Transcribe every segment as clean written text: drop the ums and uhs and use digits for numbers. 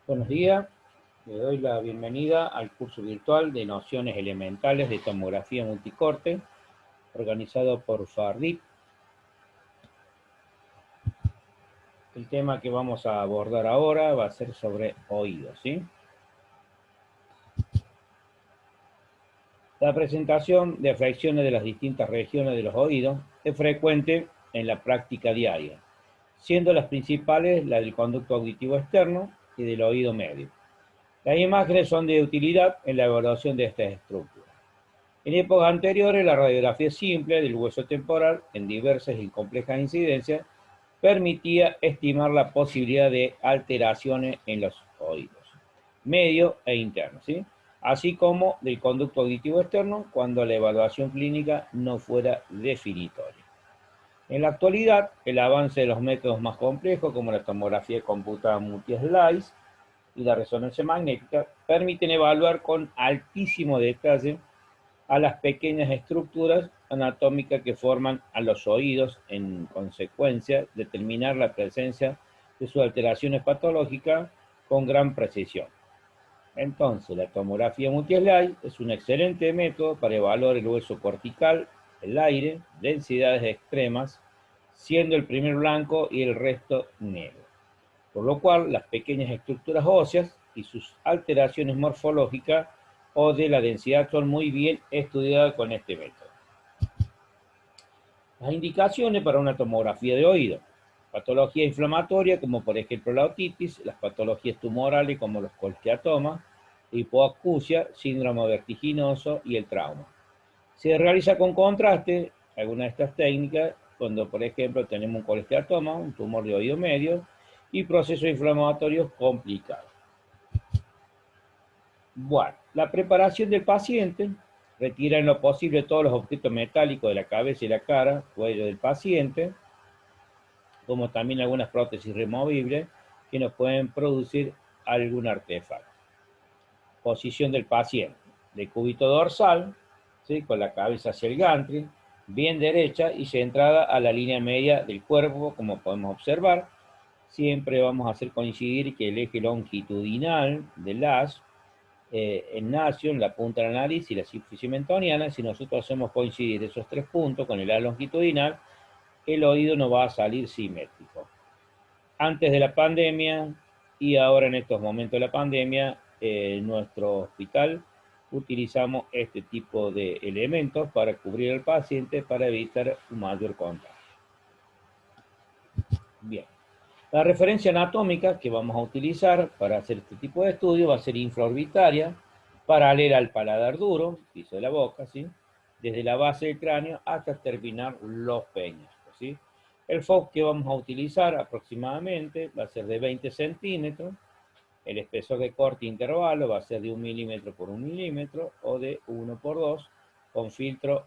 Buenos días, le doy la bienvenida al curso virtual de Nociones Elementales de Tomografía Multicorte, organizado por FARDIP. El tema que vamos a abordar ahora va a ser sobre oídos, ¿sí? La presentación de afecciones de las distintas regiones de los oídos es frecuente en la práctica diaria, siendo las principales la del conducto auditivo externo y del oído medio. Las imágenes son de utilidad en la evaluación de estas estructuras. En épocas anteriores, la radiografía simple del hueso temporal, en diversas y complejas incidencias, permitía estimar la posibilidad de alteraciones en los oídos, medio e interno, ¿sí? Así como del conducto auditivo externo cuando la evaluación clínica no fuera definitoria. En la actualidad, el avance de los métodos más complejos, como la tomografía computada multi-slice y la resonancia magnética, permiten evaluar con altísimo detalle a las pequeñas estructuras anatómicas que forman a los oídos, en consecuencia, determinar la presencia de sus alteraciones patológicas con gran precisión. Entonces, la tomografía multi-slide es un excelente método para evaluar el hueso cortical, el aire, densidades extremas, siendo el primer blanco y el resto negro. Por lo cual, las pequeñas estructuras óseas y sus alteraciones morfológicas o de la densidad son muy bien estudiadas con este método. Las indicaciones para una tomografía de oído. Patología inflamatoria, como por ejemplo la otitis, las patologías tumorales como los colesteatomas, hipoacusia, síndrome vertiginoso y el trauma. Se realiza con contraste alguna de estas técnicas cuando, por ejemplo, tenemos un colesteatoma, un tumor de oído medio y procesos inflamatorios complicados. Bueno, la preparación del paciente retira en lo posible todos los objetos metálicos de la cabeza y la cara, cuello del paciente, como también algunas prótesis removibles que nos pueden producir algún artefacto. Posición del paciente, de cúbito dorsal, ¿sí? Con la cabeza hacia el gantry, bien derecha y centrada a la línea media del cuerpo, como podemos observar. Siempre vamos a hacer coincidir que el eje longitudinal del haz el nacio, en la punta de la nariz y la sínfisis mentoniana, si nosotros hacemos coincidir esos tres puntos con el haz longitudinal, el oído no va a salir simétrico. Antes de la pandemia y ahora en estos momentos de la pandemia, en nuestro hospital utilizamos este tipo de elementos para cubrir al paciente para evitar un mayor contagio. Bien. La referencia anatómica que vamos a utilizar para hacer este tipo de estudio va a ser infraorbitaria, paralela al paladar duro, piso de la boca, ¿sí? Desde la base del cráneo hasta terminar los peñascos, ¿sí? El foco que vamos a utilizar aproximadamente va a ser de 20 centímetros, el espesor de corte intervalo va a ser de 1 milímetro por 1 milímetro o de 1 por 2 con filtro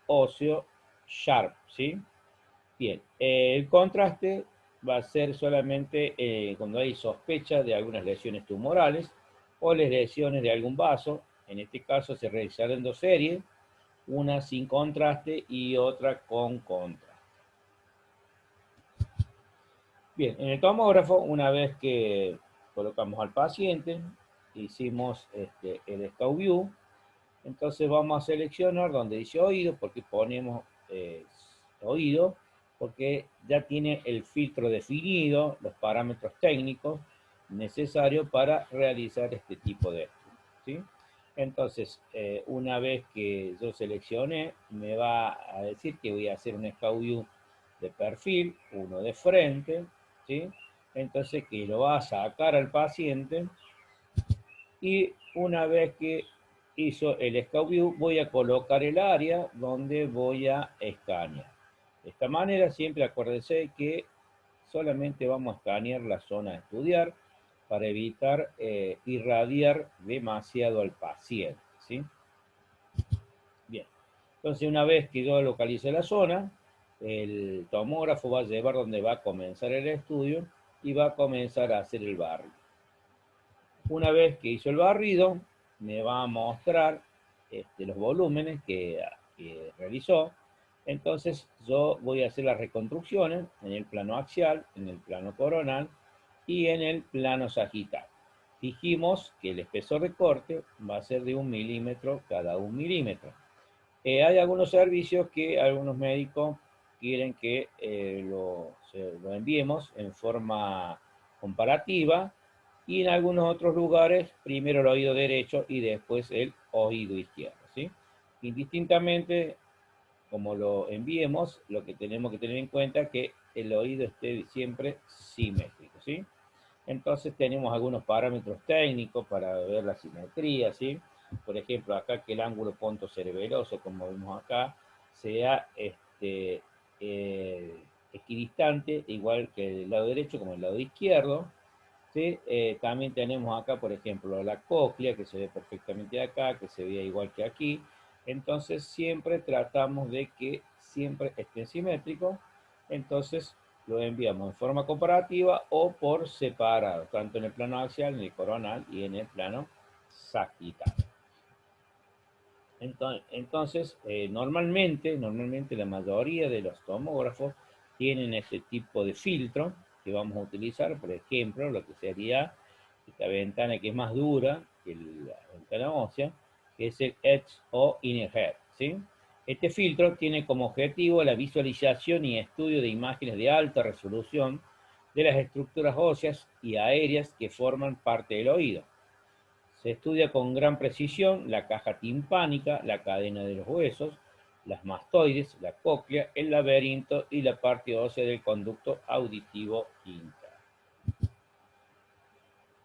óseo Sharp, ¿sí? Bien, el contraste va a ser solamente cuando hay sospecha de algunas lesiones tumorales o lesiones de algún vaso. En este caso se realizarán dos series, una sin contraste y otra con contraste. Bien, en el tomógrafo, una vez que colocamos al paciente, hicimos el scout view, entonces vamos a seleccionar donde dice oído, porque ponemos oído, porque ya tiene el filtro definido, los parámetros técnicos necesarios para realizar este tipo de estudio, ¿sí? Entonces, una vez que yo seleccione, me va a decir que voy a hacer un scout view de perfil, uno de frente, ¿sí? Entonces, que lo va a sacar al paciente y una vez que hizo el scout view, voy a colocar el área donde voy a escanear. De esta manera, siempre acuérdense que solamente vamos a escanear la zona a estudiar para evitar irradiar demasiado al paciente, ¿sí? Bien, entonces una vez que yo localice la zona, el tomógrafo va a llevar donde va a comenzar el estudio y va a comenzar a hacer el barrido. Una vez que hizo el barrido, me va a mostrar los volúmenes que realizó. Entonces yo voy a hacer las reconstrucciones en el plano axial, en el plano coronal y en el plano sagital. dijimos que el espesor de corte va a ser de 1 milímetro cada 1 milímetro. Hay algunos servicios que algunos médicos quieren que lo enviemos en forma comparativa, y en algunos otros lugares primero el oído derecho y después el oído izquierdo, ¿sí? Indistintamente, como lo enviemos, lo que tenemos que tener en cuenta es que el oído esté siempre simétrico, ¿sí? Entonces tenemos algunos parámetros técnicos para ver la simetría, ¿sí? Por ejemplo, acá que el ángulo pontocerebeloso, como vemos acá, sea equidistante, igual que el lado derecho como el lado izquierdo, ¿sí? También tenemos acá, por ejemplo, la cóclea, que se ve perfectamente acá, que se ve igual que aquí. Entonces siempre tratamos de que siempre esté simétrico. Entonces lo enviamos en forma comparativa o por separado, tanto en el plano axial, en el coronal y en el plano sagital. Entonces normalmente la mayoría de los tomógrafos tienen este tipo de filtro que vamos a utilizar, por ejemplo, lo que sería esta ventana que es más dura que la ventana ósea, que es el Edge o Inner Head, ¿sí? Este filtro tiene como objetivo la visualización y estudio de imágenes de alta resolución de las estructuras óseas y aéreas que forman parte del oído. Se estudia con gran precisión la caja timpánica, la cadena de los huesos, las mastoides, la cóclea, el laberinto y la parte ósea del conducto auditivo interno.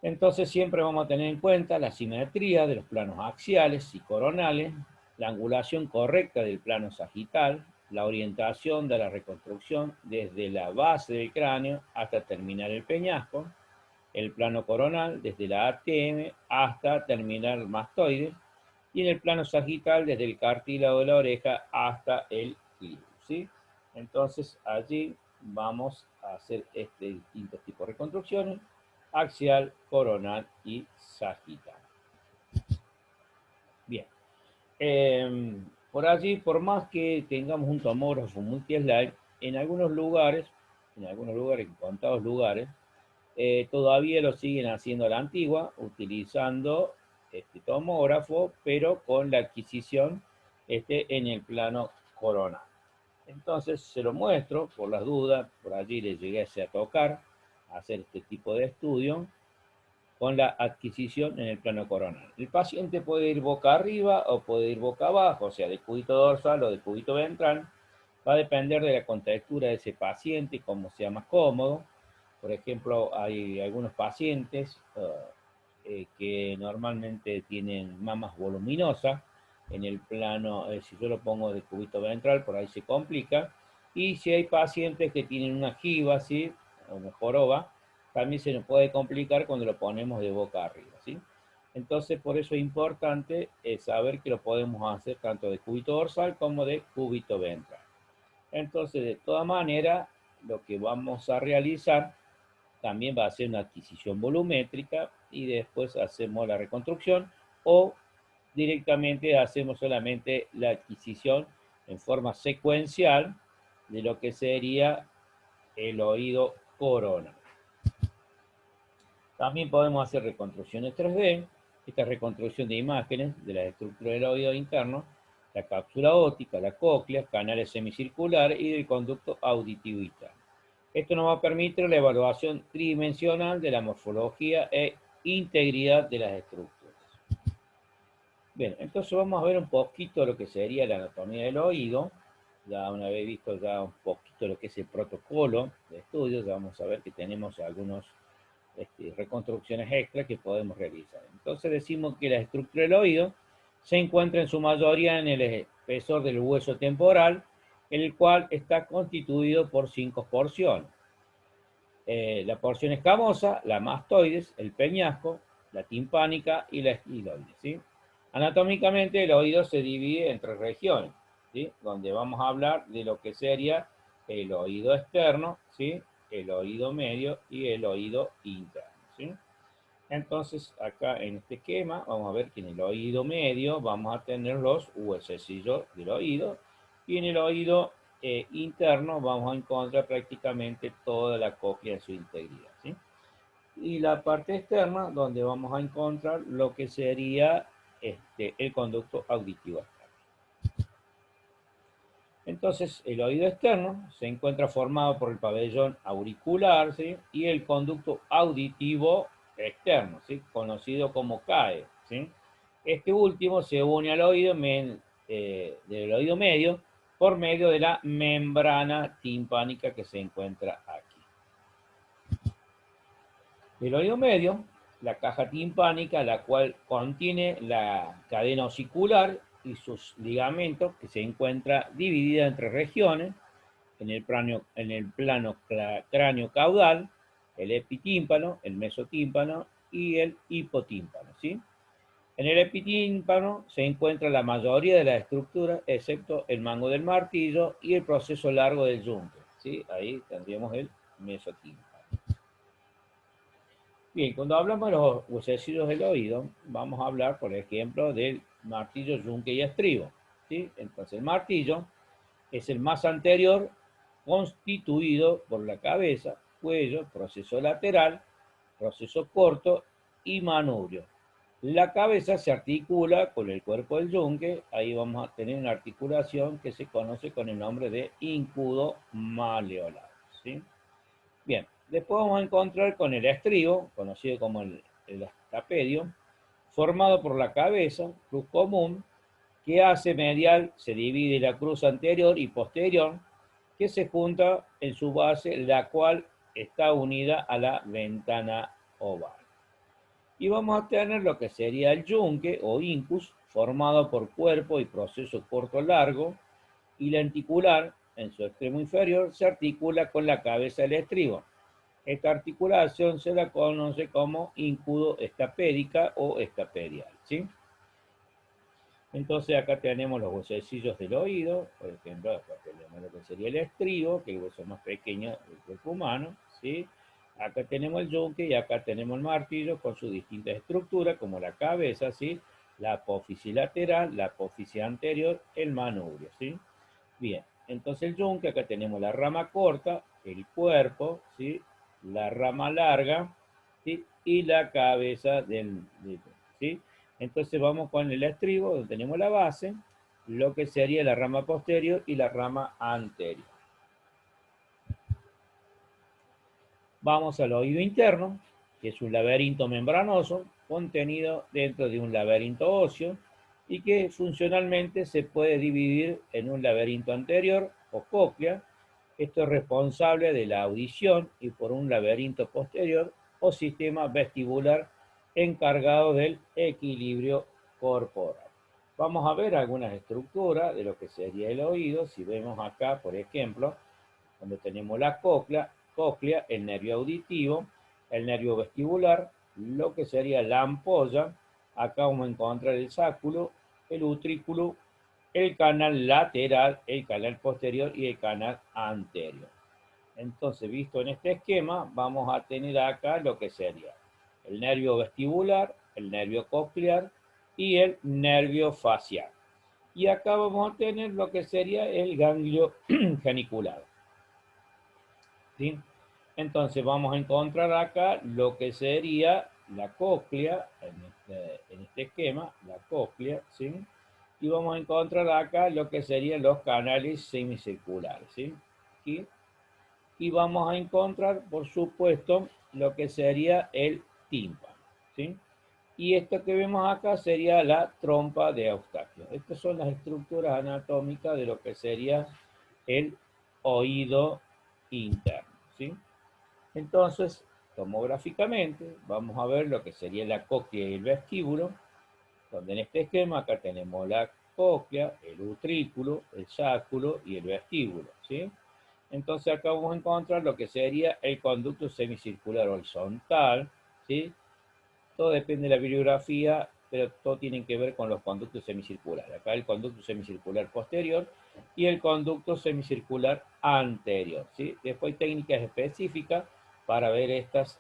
Entonces siempre vamos a tener en cuenta la simetría de los planos axiales y coronales, la angulación correcta del plano sagital, la orientación de la reconstrucción desde la base del cráneo hasta terminar el peñasco, el plano coronal desde la ATM hasta terminar el mastoide, y en el plano sagital desde el cartílago de la oreja hasta el clima, ¿sí? Entonces allí vamos a hacer distintos tipos de reconstrucciones: axial, coronal y sagital. Bien. Por allí, por más que tengamos un tomógrafo multi-slide, en contados lugares, todavía lo siguen haciendo a la antigua, utilizando este tomógrafo, pero con la adquisición en el plano coronal. Entonces se lo muestro por las dudas, por allí le llegué a tocar, a hacer este tipo de estudio con la adquisición en el plano coronal. El paciente puede ir boca arriba o puede ir boca abajo, o sea, de cúbito dorsal o de cúbito ventral. Va a depender de la contextura de ese paciente y cómo sea más cómodo. Por ejemplo, hay algunos pacientes que normalmente tienen mamas voluminosas en el plano, si yo lo pongo de cúbito ventral, por ahí se complica. Y si hay pacientes que tienen una jiba, ¿sí? O una joroba, también se nos puede complicar cuando lo ponemos de boca arriba, ¿sí? Entonces, por eso es importante saber que lo podemos hacer tanto de cúbito dorsal como de cúbito ventral. Entonces, de todas maneras, lo que vamos a realizar también va a ser una adquisición volumétrica y después hacemos la reconstrucción, o directamente hacemos solamente la adquisición en forma secuencial de lo que sería el oído coronal. También podemos hacer reconstrucciones 3D, esta reconstrucción de imágenes de la estructura del oído interno, la cápsula óptica, la cóclea, canales semicirculares y del conducto auditivo interno. Esto nos va a permitir la evaluación tridimensional de la morfología e integridad de las estructuras. Bien, entonces vamos a ver un poquito lo que sería la anatomía del oído. Ya una vez visto ya un poquito lo que es el protocolo de estudio, ya vamos a ver que tenemos algunos reconstrucciones extra que podemos realizar. Entonces decimos que la estructura del oído se encuentra en su mayoría en el espesor del hueso temporal, el cual está constituido por 5 porciones. La porción escamosa, la mastoides, el peñasco, la timpánica y la estiloide, ¿sí? Anatómicamente el oído se divide en 3 regiones, ¿sí? Donde vamos a hablar de lo que sería el oído externo, ¿sí? El oído medio y el oído interno, ¿sí? Entonces, acá en este esquema, vamos a ver que en el oído medio vamos a tener los huesecillos del oído, y en el oído interno vamos a encontrar prácticamente toda la cóclea en su integridad, ¿sí? y la parte externa donde vamos a encontrar lo que sería el conducto auditivo externo. Entonces, el oído externo se encuentra formado por el pabellón auricular, ¿sí? Y el conducto auditivo externo, ¿sí? Conocido como CAE, ¿sí? Este último se une al oído del oído medio por medio de la membrana timpánica que se encuentra aquí. El oído medio, la caja timpánica, la cual contiene la cadena osicular y sus ligamentos, que se encuentra dividida entre regiones, en el plano cráneo caudal, el epitímpano, el mesotímpano y el hipotímpano, ¿sí? En el epitímpano se encuentra la mayoría de las estructuras, excepto el mango del martillo y el proceso largo del yunque, ¿sí? Ahí tendríamos el mesotímpano. Bien, cuando hablamos de los huesecillos del oído, vamos a hablar, por ejemplo, del martillo, yunque y estribo, ¿sí? Entonces, el martillo es el más anterior, constituido por la cabeza, cuello, proceso lateral, proceso corto y manubrio. La cabeza se articula con el cuerpo del yunque, ahí vamos a tener una articulación que se conoce con el nombre de incudo maleolar, ¿sí? Bien, después vamos a encontrar con el estribo, conocido como el estapedio, formado por la cabeza, cruz común, que hace medial, se divide la cruz anterior y posterior, que se junta en su base, la cual está unida a la ventana oval. Y vamos a tener lo que sería el yunque o incus, formado por cuerpo y proceso corto-largo, y la lenticular, en su extremo inferior, se articula con la cabeza del estribo. Esta articulación se la conoce como incudo estapédica o estapedial, ¿sí? Entonces acá tenemos los huesecillos del oído, por ejemplo, acá tenemos lo que sería el estribo, que es el hueso más pequeño del cuerpo humano, ¿sí? Acá tenemos el yunque y acá tenemos el martillo con sus distintas estructuras, como la cabeza, ¿sí? La apófisis lateral, la apófisis anterior, el manubrio, ¿sí? Bien, entonces el yunque, acá tenemos la rama corta, el cuerpo, ¿sí? La rama larga, ¿sí? Y la cabeza ¿sí? Entonces vamos con el estribo, donde tenemos la base, lo que sería la rama posterior y la rama anterior. Vamos al oído interno, que es un laberinto membranoso contenido dentro de un laberinto óseo y que funcionalmente se puede dividir en un laberinto anterior o cóclea. Esto es responsable de la audición y por un laberinto posterior o sistema vestibular encargado del equilibrio corporal. Vamos a ver algunas estructuras de lo que sería el oído. Si vemos acá, por ejemplo, donde tenemos la cóclea, el nervio auditivo, el nervio vestibular, lo que sería la ampolla, acá vamos a encontrar el sáculo, el utrículo, el canal lateral, el canal posterior y el canal anterior. Entonces, visto en este esquema, vamos a tener acá lo que sería el nervio vestibular, el nervio coclear y el nervio facial. Y acá vamos a tener lo que sería el ganglio genicular, ¿sí? Entonces vamos a encontrar acá lo que sería la cóclea, en este esquema, la cóclea, ¿sí? Y vamos a encontrar acá lo que serían los canales semicirculares, ¿sí? Aquí. Y vamos a encontrar, por supuesto, lo que sería el tímpano, ¿sí? Y esto que vemos acá sería la trompa de Eustaquio. Estas son las estructuras anatómicas de lo que sería el oído interno, ¿sí? Entonces, tomográficamente, vamos a ver lo que sería la cóclea y el vestíbulo, donde en este esquema acá tenemos la cóclea, el utrículo, el sáculo y el vestíbulo, ¿sí? Entonces acá vamos a encontrar lo que sería el conducto semicircular horizontal, ¿sí? Todo depende de la bibliografía, pero todo tiene que ver con los conductos semicirculares. Acá el conducto semicircular posterior y el conducto semicircular anterior, ¿sí? Después hay técnicas específicas para ver estas,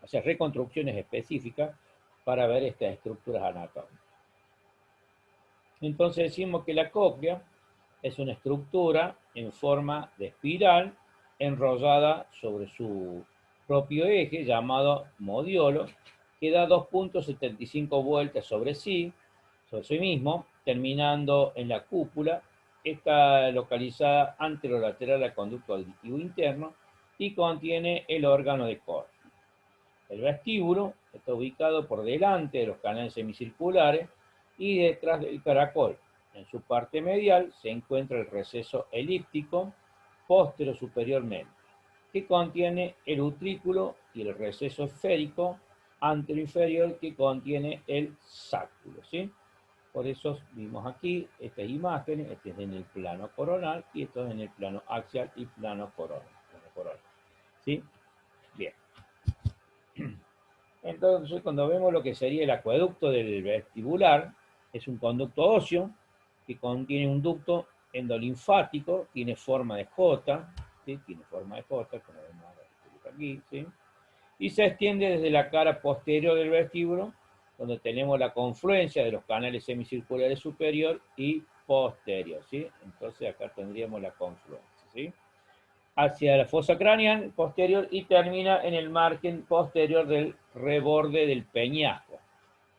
o sea, reconstrucciones específicas para ver estas estructuras anatómicas. Entonces decimos que la cóclea es una estructura en forma de espiral enrollada sobre su propio eje llamado modiolo, que da 2.75 vueltas sobre sí mismo, terminando en la cúpula. Está localizada anterolateral al conducto auditivo interno y contiene el órgano de Corti. El vestíbulo está ubicado por delante de los canales semicirculares y detrás del caracol. En su parte medial se encuentra el receso elíptico postero superiormente, que contiene el utrículo, y el receso esférico anteroinferior, que contiene el sáculo, ¿sí? Por eso vimos aquí estas imágenes, este es en el plano coronal y esto es en el plano axial y plano coronal. ¿Sí? Bien. Entonces, cuando vemos lo que sería el acueducto del vestibular, es un conducto óseo que contiene un ducto endolinfático, tiene forma de J, ¿sí? Tiene forma de J, como vemos aquí, ¿sí? Y se extiende desde la cara posterior del vestíbulo, donde tenemos la confluencia de los canales semicirculares superior y posterior, ¿sí? Entonces acá tendríamos la confluencia, ¿sí? Hacia la fosa craneal posterior y termina en el margen posterior del reborde del peñasco.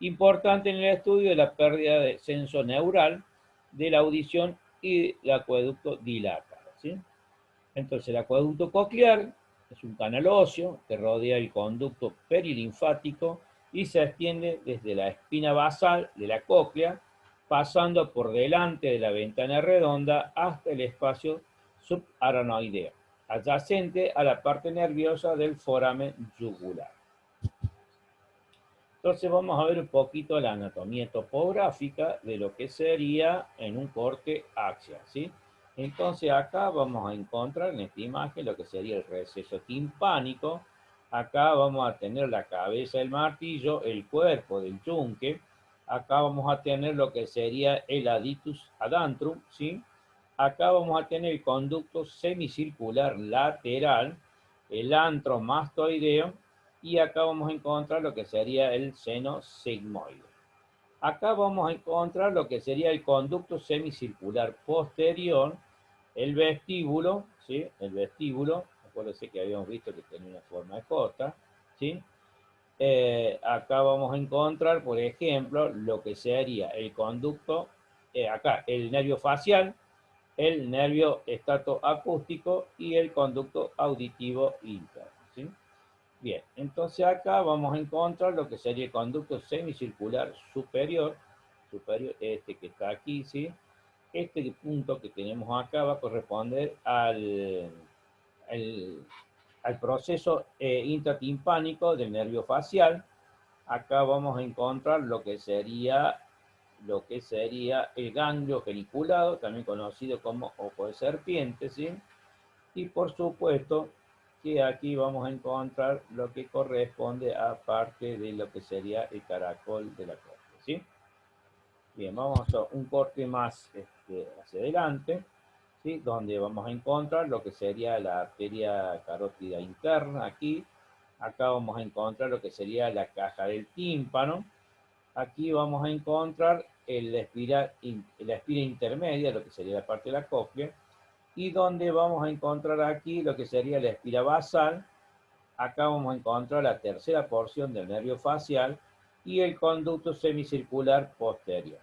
Importante en el estudio de la pérdida de senso neural, de la audición y el acueducto dilatado, ¿sí? Entonces el acueducto coclear es un canal óseo que rodea el conducto perilinfático y se extiende desde la espina basal de la cóclea, pasando por delante de la ventana redonda hasta el espacio subaranoideo, adyacente a la parte nerviosa del foramen yugular. Entonces vamos a ver un poquito la anatomía topográfica de lo que sería en un corte axial, ¿sí? Entonces acá vamos a encontrar en esta imagen lo que sería el receso timpánico. Acá vamos a tener la cabeza del martillo, el cuerpo del yunque. Acá vamos a tener lo que sería el aditus adantrum, ¿sí? Acá vamos a tener el conducto semicircular lateral, el antro mastoideo, y acá vamos a encontrar lo que sería el seno sigmoide. Acá vamos a encontrar lo que sería el conducto semicircular posterior, el vestíbulo, ¿sí? El vestíbulo, acuérdense que habíamos visto que tenía una forma de J, ¿sí? Acá vamos a encontrar, por ejemplo, lo que sería el conducto, acá, el nervio facial, el nervio estatoacústico y el conducto auditivo interno, ¿sí? Bien, entonces acá vamos a encontrar lo que sería el conducto semicircular superior, este que está aquí, ¿sí? Este punto que tenemos acá va a corresponder al proceso intratimpánico del nervio facial. Acá vamos a encontrar lo que sería el ganglio geniculado, también conocido como ojo de serpiente, ¿sí? Y por supuesto que aquí vamos a encontrar lo que corresponde a parte de lo que sería el caracol de la córnea, ¿sí? Bien, vamos a hacer un corte más hacia adelante, ¿sí? Donde vamos a encontrar lo que sería la arteria carótida interna aquí. Acá vamos a encontrar lo que sería la caja del tímpano. Aquí vamos a encontrar la espira intermedia, lo que sería la parte de la cóclea, y donde vamos a encontrar aquí lo que sería la espira basal. Acá vamos a encontrar la tercera porción del nervio facial y el conducto semicircular posterior.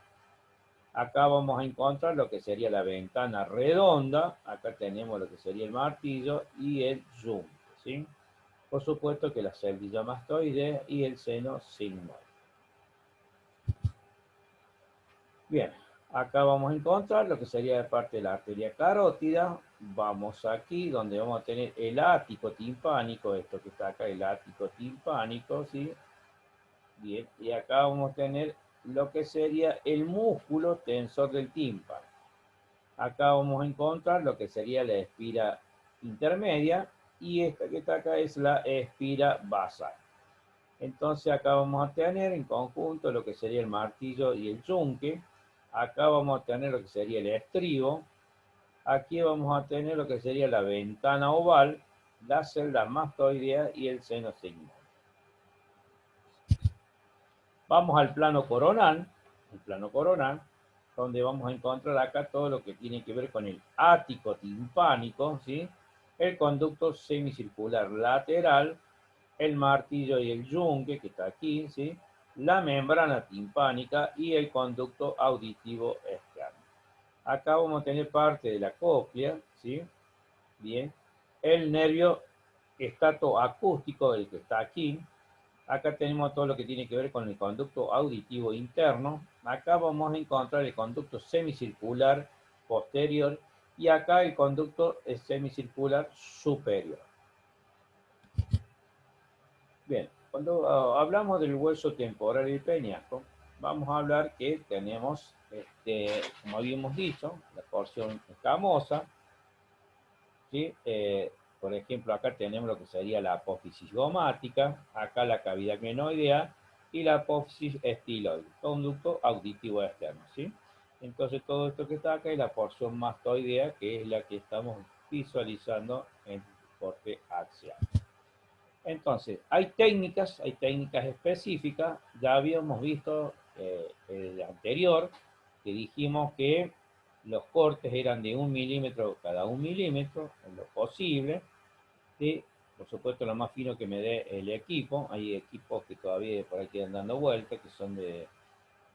Acá vamos a encontrar lo que sería la ventana redonda. Acá tenemos lo que sería el martillo y el yunque, ¿sí? Por supuesto que la célula mastoidea y el seno sigmoide. Bien, acá vamos a encontrar lo que sería parte de la arteria carótida. Vamos aquí donde vamos a tener el ático timpánico, esto que está acá, el ático timpánico, ¿sí? Bien, y acá vamos a tener lo que sería el músculo tensor del tímpano. Acá vamos a encontrar lo que sería la espira intermedia y esta que está acá es la espira basal. Entonces acá vamos a tener en conjunto lo que sería el martillo y el yunque. Acá vamos a tener lo que sería el estribo. Aquí vamos a tener lo que sería la ventana oval, la celda mastoidea y el seno sigmoide. Vamos al plano coronal, donde vamos a encontrar acá todo lo que tiene que ver con el ático timpánico, ¿sí? El conducto semicircular lateral, el martillo y el yunque, que está aquí, ¿sí? La membrana timpánica y el conducto auditivo externo. Acá vamos a tener parte de la cóclea, ¿sí? Bien. El nervio estatoacústico, el que está aquí. Acá tenemos todo lo que tiene que ver con el conducto auditivo interno. Acá vamos a encontrar el conducto semicircular posterior y acá el conducto semicircular superior. Bien, cuando hablamos del hueso temporal y peñasco, vamos a hablar que tenemos, como habíamos dicho, la porción escamosa, ¿sí? Por ejemplo, acá tenemos lo que sería la apófisis gomática, acá la cavidad glenoidea y la apófisis estiloide, conducto auditivo externo, ¿sí? Entonces todo esto que está acá es la porción mastoidea, que es la que estamos visualizando en el corte axial. Entonces, hay técnicas específicas, ya habíamos visto el anterior, que dijimos que los cortes eran de 1 milímetro cada 1 milímetro, en lo posible, ¿sí? Por supuesto, lo más fino que me dé el equipo. Hay equipos que todavía por ahí quedan dando vueltas, que son de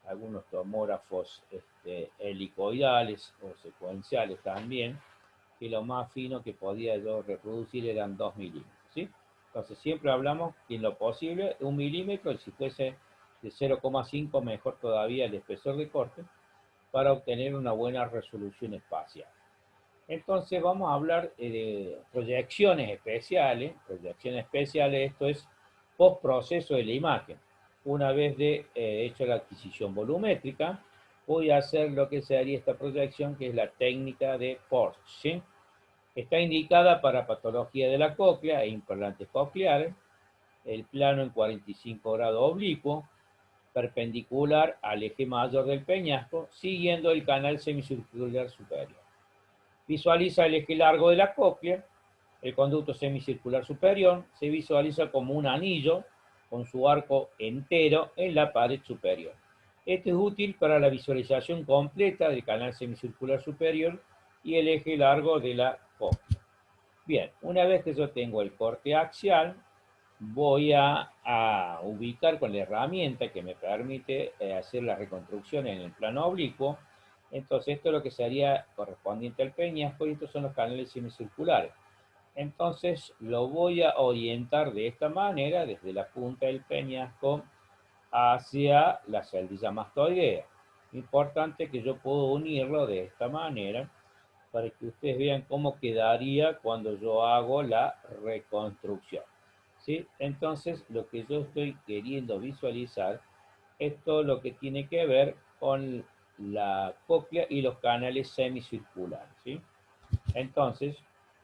algunos tomógrafos helicoidales o secuenciales también, que lo más fino que podía yo reproducir eran 2 milímetros, ¿sí? Entonces siempre hablamos que en lo posible 1 milímetro, y si fuese de 0,5 mejor todavía el espesor de corte, para obtener una buena resolución espacial. Entonces vamos a hablar de proyecciones especiales. Proyecciones especiales, esto es postproceso de la imagen. Una vez hecho la adquisición volumétrica, voy a hacer lo que sería esta proyección, que es la técnica de Porsche, ¿sí? Está indicada para patología de la cóclea e implantes cocleares, el plano en 45 grados oblicuo, perpendicular al eje mayor del peñasco, siguiendo el canal semicircular superior. Visualiza el eje largo de la cóclea, el conducto semicircular superior se visualiza como un anillo con su arco entero en la pared superior. Esto es útil para la visualización completa del canal semicircular superior y el eje largo de la cóclea. Bien, una vez que yo tengo el corte axial, voy a ubicar con la herramienta que me permite hacer la reconstrucción en el plano oblicuo. Entonces, esto es lo que sería correspondiente al peñasco y estos son los canales semicirculares. Entonces, lo voy a orientar de esta manera, desde la punta del peñasco hacia la celdilla mastoidea. Importante que yo puedo unirlo de esta manera para que ustedes vean cómo quedaría cuando yo hago la reconstrucción, ¿sí? Entonces, lo que yo estoy queriendo visualizar es todo lo que tiene que ver con la cóclea y los canales semicirculares, ¿sí? Entonces,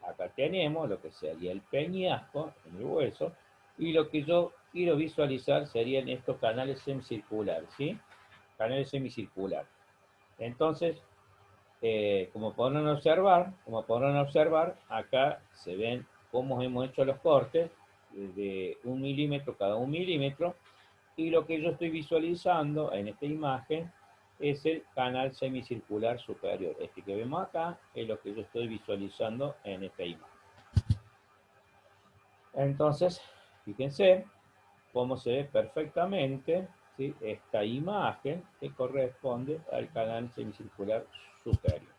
acá tenemos lo que sería el peñasco en el hueso y lo que yo quiero visualizar serían estos canales semicirculares, ¿sí? Canales semicirculares. Entonces, como podrán observar, acá se ven cómo hemos hecho los cortes de 1 milímetro cada 1 milímetro, y lo que yo estoy visualizando en esta imagen es el canal semicircular superior. Este que vemos acá es lo que yo estoy visualizando en esta imagen. Entonces, fíjense cómo se ve perfectamente, ¿sí?, esta imagen que corresponde al canal semicircular superior.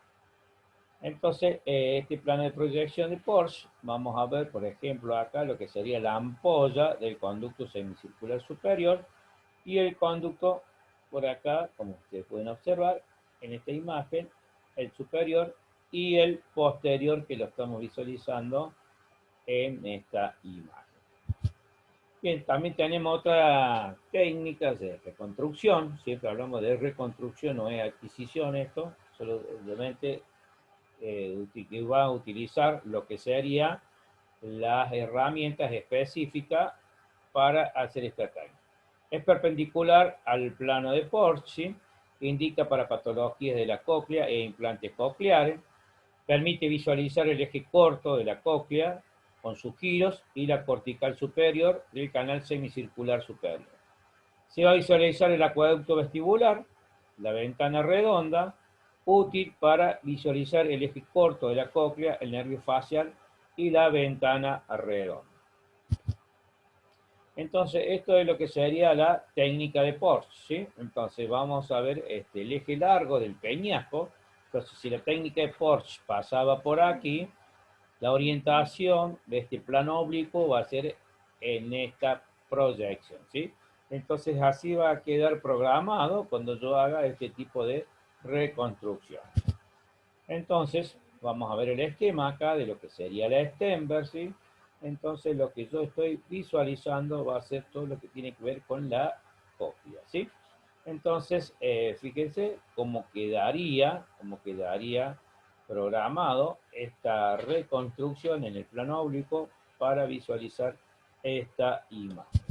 Entonces, este plano de proyección de Porsche, vamos a ver, por ejemplo, acá lo que sería la ampolla del conducto semicircular superior y el conducto por acá, como ustedes pueden observar en esta imagen, el superior y el posterior, que lo estamos visualizando en esta imagen. Bien, también tenemos otras técnicas de reconstrucción. Siempre hablamos de reconstrucción, no es adquisición esto, solamente que va a utilizar lo que serían las herramientas específicas para hacer esta técnica. Es perpendicular al plano de Porsche, que indica para patologías de la cóclea e implantes cocleares. Permite visualizar el eje corto de la cóclea con sus giros y la cortical superior del canal semicircular superior. Se va a visualizar el acueducto vestibular, la ventana redonda, útil para visualizar el eje corto de la cóclea, el nervio facial y la ventana redonda. Entonces, esto es lo que sería la técnica de Porsche, ¿sí? Entonces, vamos a ver el eje largo del peñasco. Entonces, si la técnica de Porsche pasaba por aquí, la orientación de este plano oblicuo va a ser en esta proyección, ¿sí? Entonces, así va a quedar programado cuando yo haga este tipo de reconstrucción. Entonces, vamos a ver el esquema acá de lo que sería la Stenberg, ¿sí? Entonces, lo que yo estoy visualizando va a ser todo lo que tiene que ver con la cóclea, ¿sí? Entonces, fíjense cómo quedaría programado esta reconstrucción en el plano oblicuo para visualizar esta imagen.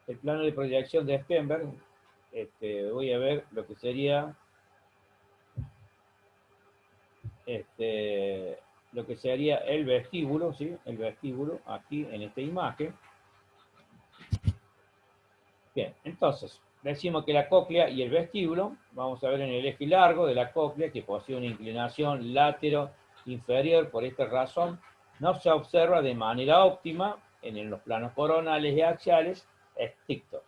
El plano de proyección de Stenberg, voy a ver lo que sería lo que sería el vestíbulo, ¿sí? El vestíbulo aquí en esta imagen. Bien, entonces, decimos que la cóclea y el vestíbulo, vamos a ver en el eje largo de la cóclea, que posee una inclinación látero-inferior, por esta razón, no se observa de manera óptima en los planos coronales y axiales estrictos.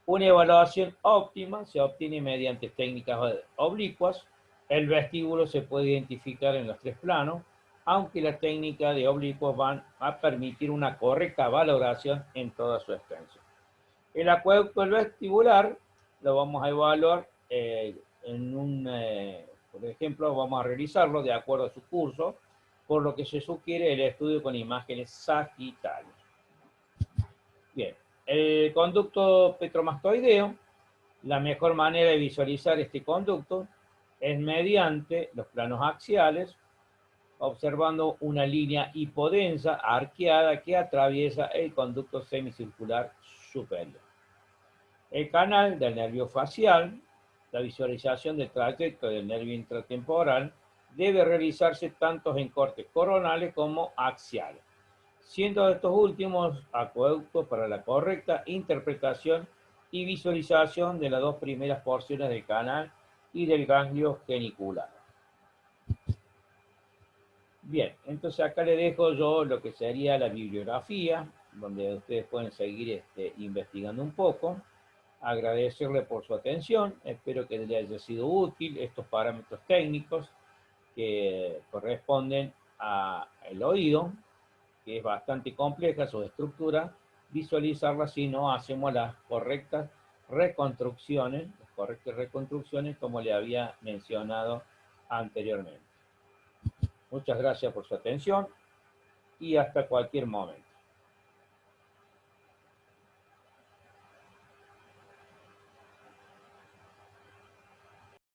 Una evaluación óptima se obtiene mediante técnicas oblicuas. El vestíbulo se puede identificar en los tres planos, aunque la técnica de oblicuos van a permitir una correcta valoración en toda su extensión. El acueducto vestibular lo vamos a evaluar por ejemplo, vamos a realizarlo de acuerdo a su curso, por lo que se sugiere el estudio con imágenes sagitales. Bien, el conducto petromastoideo, la mejor manera de visualizar este conducto es mediante los planos axiales, observando una línea hipodensa arqueada que atraviesa el conducto semicircular superior. El canal del nervio facial, la visualización del trayecto del nervio intratemporal, debe realizarse tanto en cortes coronales como axiales, siendo estos últimos acueductos para la correcta interpretación y visualización de las dos primeras porciones del canal y del ganglio genicular. Bien, entonces acá le dejo yo lo que sería la bibliografía, donde ustedes pueden seguir investigando un poco. Agradecerle por su atención, espero que les haya sido útil estos parámetros técnicos que corresponden al oído, que es bastante compleja su estructura, visualizarla si no hacemos las correctas reconstrucciones como le había mencionado anteriormente. Muchas gracias por su atención y hasta cualquier momento.